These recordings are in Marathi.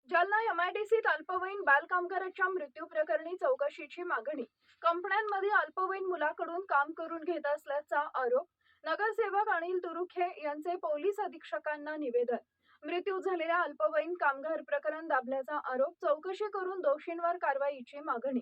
जालना एमआयडीसीत अल्पवयीन बालकामगाराच्या मृत्यू प्रकरणी चौकशीची मागणी. कंपन्यांमध्ये अल्पवयीन मुलाकडून काम करून घेत असल्याचा आरोप. नगरसेवक अनिल तुरुखे यांचे पोलीस अधीक्षकांना निवेदन. मृत्यू झालेल्या अल्पवयीन कामगार प्रकरण दाबल्याचा आरोप. चौकशी करून दोषींवर कारवाईची मागणी.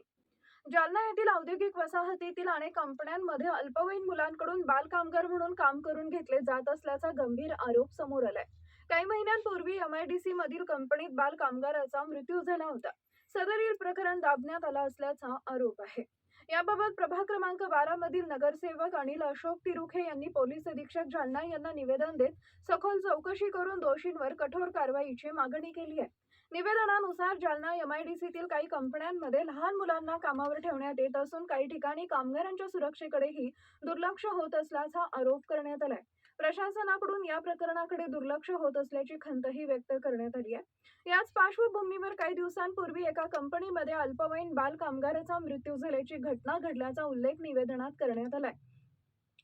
जालना येथील औद्योगिक वसाहतीतील अनेक कंपन्यांमध्ये अल्पवयीन मुलांकडून बालकामगार म्हणून काम करून घेतले जात असल्याचा गंभीर आरोप समोर आलाय. काही महिन्यांपूर्वी एमआयडीसी मधील कंपनीत बाल कामगाराचा मृत्यू झाला होता. सदरील प्रकरण दाबण्यात आला असल्याचा आरोप आहे. याबाबत प्रभाग क्रमांक 12 मधील नगरसेवक अनिल अशोक तिरुखे यांनी पोलीस अधीक्षक जालना यांना निवेदन देत सखोल चौकशी करून दोषींवर कठोर कारवाईची मागणी केली आहे. निवेदनानुसार जालना एमआयडीसीतील काही कंपन्यांमध्ये लहान मुलांना कामावर ठेवण्यात येत असून काही ठिकाणी कामगारांच्या सुरक्षेकडेही दुर्लक्ष होत असल्याचा आरोप करण्यात आलाय. प्रशासनाकडून या प्रकरणाकडे दुर्लक्ष होत असल्याची खंतही व्यक्त करण्यात आली आहे. याच पार्श्वभूमीवर काही दिवसांपूर्वी एका कंपनीमध्ये अल्पवयीन बाल कामगाराचा मृत्यू झाल्याची घटना घडल्याचा उल्लेख निवेदनात करण्यात आलाय.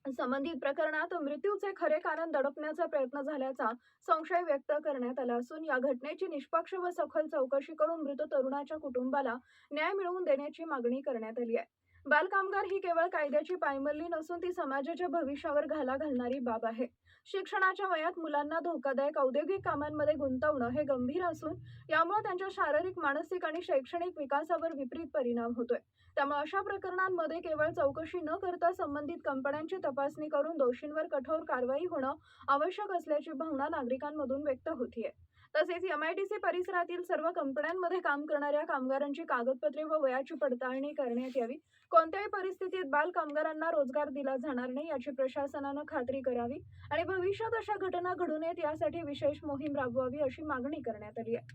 संबंधित प्रकरणात मृत्यूचे खरे कारण दडपण्याचा प्रयत्न झाल्याचा संशय व्यक्त करण्यात आला असून या घटनेची निष्पक्ष व सखोल चौकशी करून मृत तरुणाच्या कुटुंबाला न्याय मिळवून देण्याची मागणी करण्यात आली आहे. बालकामगार ही केवळ कायद्याची पायमल्ली नसून ती समाजाच्या भविष्यावर घाला घालणारी बाब आहे. शिक्षणाच्या वयात मुलांना धोकादायक औद्योगिक कामांमध्ये गुंतवणं हे गंभीर असून यामुळे त्यांच्या शारीरिक, मानसिक आणि शैक्षणिक विकासावर विपरीत परिणाम होतोय. त्यामुळे अशा प्रकरणांमध्ये केवळ चौकशी न करता संबंधित कंपन्यांची तपासणी करून दोषींवर कठोर कारवाई होणं आवश्यक असल्याची भावना नागरिकांमधून व्यक्त होतीये. तसेच एमआयडीसी परिसरातील सर्व कंपन्यांमध्ये काम करणाऱ्या कामगारांची कागदपत्रे व वयाची पडताळणी करण्यात यावी. कोणत्याही परिस्थितीत बाल कामगारांना रोजगार दिला जाणार नाही याची प्रशासनानं खात्री करावी आणि भविष्यात अशा घटना घडू नयेत यासाठी विशेष मोहीम राबवावी अशी मागणी करण्यात आली आहे.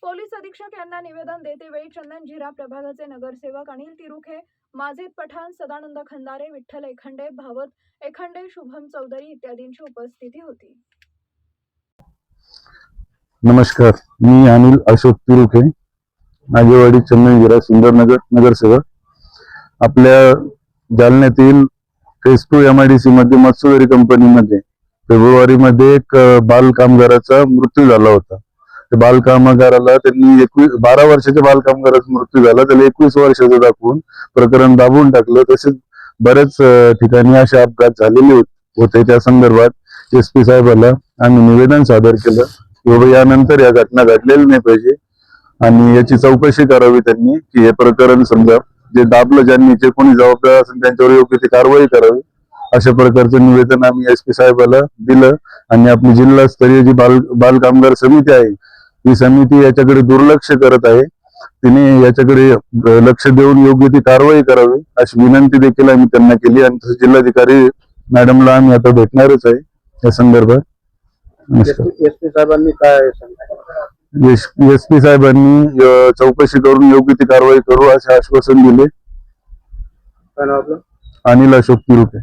पोलीस अधीक्षक यांना निवेदन देतेवेळी चंदनजिरा प्रभागाचे नगरसेवक अनिल तिरुखे, माजिद पठाण, सदानंद खंदारे, विठ्ठल एखंडे, भावत एखंडे, शुभम चौधरी इत्यादींची उपस्थिती होती. नमस्कार, मी अनिल अशोक तिरुखे, नागेवाडी, चंदनजिरा, सुंदरनगर, नगरसेवक. आपल्या जालन्यातील फेज 2 एमआयडीसी मध्ये मत्स्यदरी कंपनीमध्ये फेब्रुवारी मध्ये एक बाल कामगाराचा मृत्यू झाला होता. त्या बाल कामगाराला त्यांनी 12 वर्षाच्या बाल कामगाराचा मृत्यू झाला, त्याला 21 वर्षाचं दाखवून प्रकरण दाबून टाकलं. तसेच बरेच ठिकाणी असे अपघात झालेले होते. त्या संदर्भात एसपी साहेबांना आम्ही निवेदन सादर केलं की यानंतर या घटना घडलेल्या नाही पाहिजे आणि याची चौकशी करावी त्यांनी, की हे प्रकरण समजा जे दाबलं, ज्यांनी जे कोणी जबाबदार असेल त्यांच्यावर योग्य ती कारवाई करावी. अशा प्रकारचं निवेदन आम्ही एसपी साहेबाला दिलं आणि आपली जिल्हास्तरीय जी बाल कामगार समिती आहे, ही समिती याच्याकडे दुर्लक्ष करत आहे. तिने याच्याकडे लक्ष देऊन योग्य ती कारवाई करावी अशी विनंती देखील आम्ही त्यांना केली आणि जिल्हाधिकारी मॅडमला आम्ही आता भेटणारच आहे या संदर्भात. एसपी साहेबांनी काय सांगितलं? एसपी साहेबांनी चौकशी करून योग्य ती कारवाई करू असे आश्वासन दिले. काय नाव आपलं? अनिल अशोक तिरुखे.